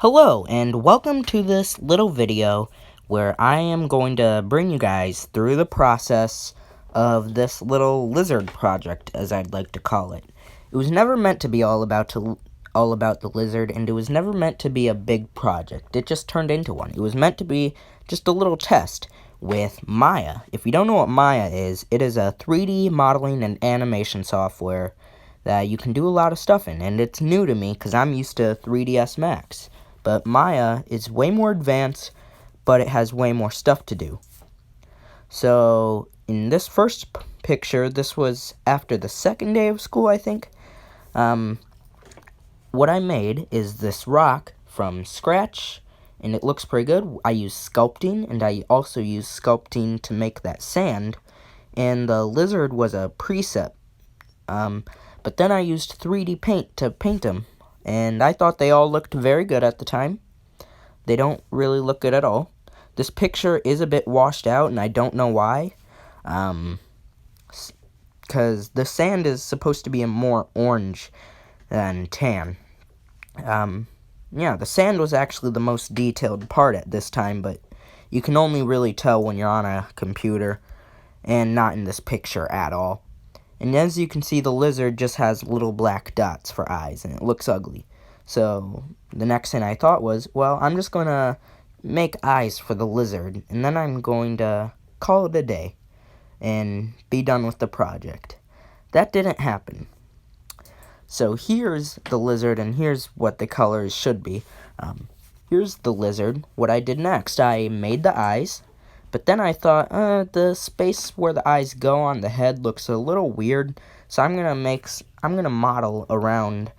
Hello, and welcome to this little video where I am going to bring you guys through the process of this little lizard project, as I'd like to call it. It was never meant to be all about the lizard, and it was never meant to be a big project. It just turned into one. It was meant to be just a little test with Maya. If you don't know what Maya is, it is a 3D modeling and animation software that you can do a lot of stuff in, and it's new to me because I'm used to 3ds Max. But Maya is way more advanced, but it has way more stuff to do. So, in this first picture, this was after the second day of school, I think. What I made is this rock from scratch, and it looks pretty good. I used sculpting, and I also used sculpting to make that sand. And the lizard was a preset. But then I used 3D paint to paint them. And I thought they all looked very good at the time. They don't really look good at all. This picture is a bit washed out, and I don't know why. Because the sand is supposed to be a more orange than tan. Yeah, the sand was actually the most detailed part at this time, but you can only really tell when you're on a computer, and not in this picture at all. And as you can see, the lizard just has little black dots for eyes, and it looks ugly. So, the next thing I thought was, well, I'm just going to make eyes for the lizard, and then I'm going to call it a day, and be done with the project. That didn't happen. So here's the lizard, and here's what the colors should be. Here's the lizard. What I did next, I made the eyes. But then I thought, the space where the eyes go on the head looks a little weird, so I'm gonna model around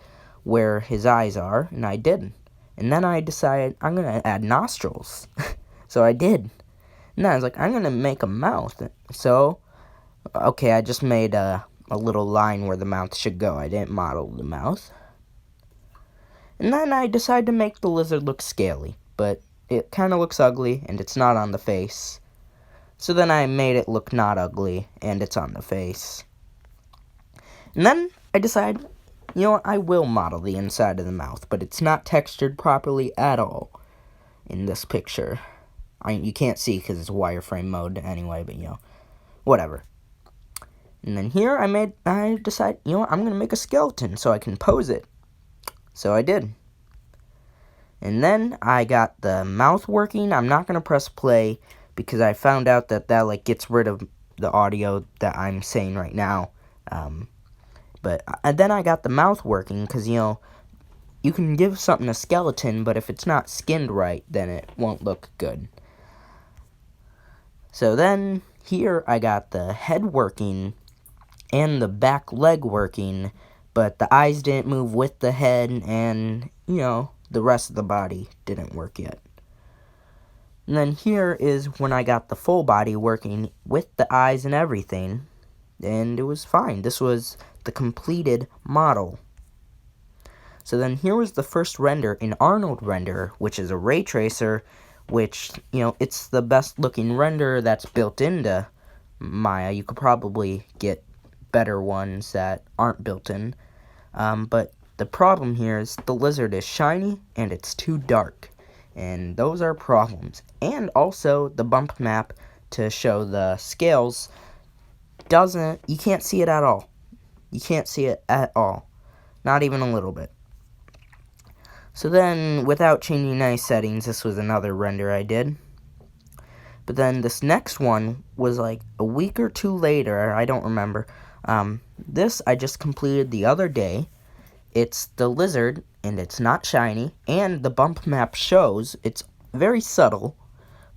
where his eyes are, and I did. And then I decided I'm gonna add nostrils, so I did. And then I was like, I'm gonna make a mouth. So, okay, I just made a little line where the mouth should go. I didn't model the mouth. And then I decided to make the lizard look scaly, but it kind of looks ugly, and it's not on the face. So then I made it look not ugly, and it's on the face. And then I decided, you know what, I will model the inside of the mouth, but it's not textured properly at all in this picture. You can't see because it's wireframe mode anyway, but whatever. And then here I decided, you know what, I'm going to make a skeleton so I can pose it. So I did. And then I got the mouth working. I'm not going to press play because I found out that gets rid of the audio that I'm saying right now. But then I got the mouth working because, you can give something a skeleton, but if it's not skinned right, then it won't look good. So then here I got the head working and the back leg working, but the eyes didn't move with the head, and, the rest of the body didn't work yet. And then here is when I got the full body working with the eyes and everything, and it was fine. This was the completed model. So then here was the first render in Arnold Render, which is a ray tracer, which, it's the best looking render that's built into Maya. You could probably get better ones that aren't built in, but the problem here is the lizard is shiny and it's too dark, and those are problems. And also the bump map to show the scales you can't see it at all. You can't see it at all, not even a little bit. So then, without changing any settings, this was another render I did. But then this next one was like a week or two later, I don't remember. This I just completed the other day. It's the lizard, and it's not shiny, and the bump map shows. It's very subtle,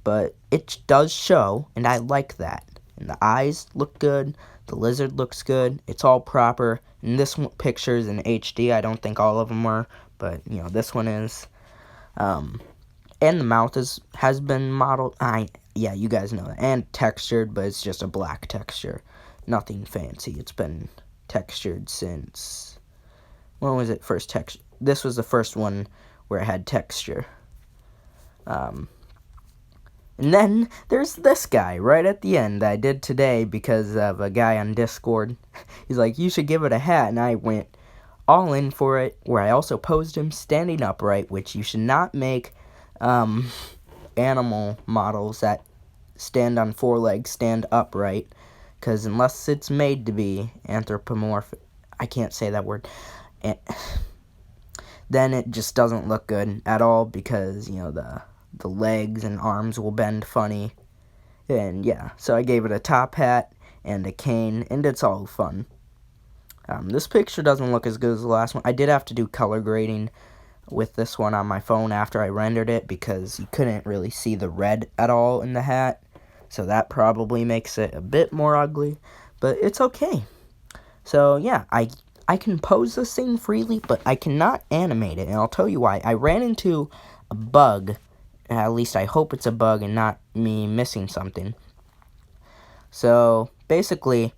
but it does show, and I like that. And the eyes look good, the lizard looks good, it's all proper. And this picture is in HD. I don't think all of them were, but, this one is. And the mouth has been modeled. Yeah, you guys know that. And textured, but it's just a black texture. Nothing fancy. It's been textured since... When was it first textured? This was the first one where it had texture. And then there's this guy right at the end that I did today because of a guy on Discord. He's like, you should give it a hat. And I went, all in for it, where I also posed him standing upright, which you should not make animal models that stand on four legs stand upright, because unless it's made to be anthropomorphic, I can't say that word, then it just doesn't look good at all, because, you know, the legs and arms will bend funny. And yeah, so I gave it a top hat and a cane, and it's all fun. This picture doesn't look as good as the last one. I did have to do color grading with this one on my phone after I rendered it, because you couldn't really see the red at all in the hat. So that probably makes it a bit more ugly, but it's okay. So yeah, I can pose this thing freely, but I cannot animate it, and I'll tell you why. I ran into a bug, at least I hope it's a bug and not me missing something. So basically,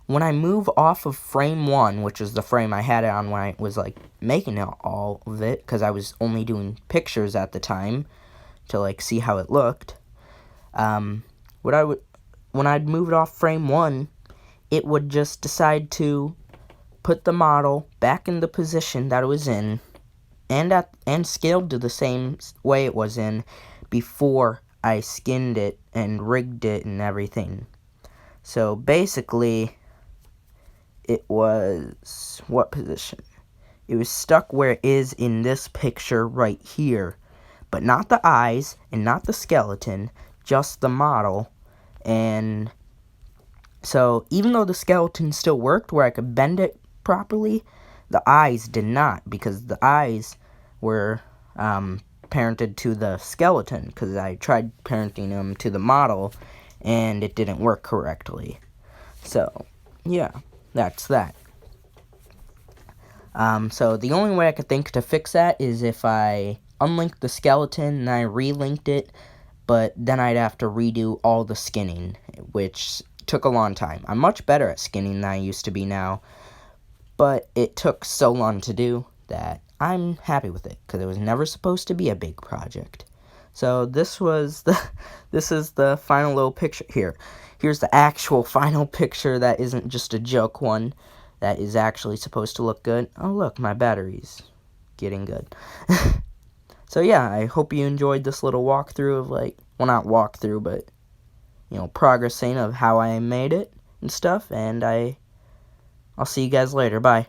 when I move off of frame 1, which is the frame I had it on when I was like making all of it, because I was only doing pictures at the time to like see how it looked, when I'd move it off frame 1, it would just decide to put the model back in the position that it was in, and scaled to the same way it was in before I skinned it and rigged it and everything. So basically, it was, what position? It was stuck where it is in this picture right here, but not the eyes and not the skeleton, just the model. And so even though the skeleton still worked where I could bend it properly, the eyes did not, because the eyes were parented to the skeleton, because I tried parenting them to the model and it didn't work correctly. So yeah, that's that. So the only way I could think to fix that is if I unlinked the skeleton and I relinked it, but then I'd have to redo all the skinning, which took a long time. I'm much better at skinning than I used to be now, but it took so long to do that I'm happy with it, because it was never supposed to be a big project. So this is the final little picture here. Here's the actual final picture that isn't just a joke one, that is actually supposed to look good. Oh look, my battery's getting good. So yeah, I hope you enjoyed this little walkthrough of, like, well, not walkthrough, but, you know, progressing of how I made it and stuff, and I'll see you guys later. Bye.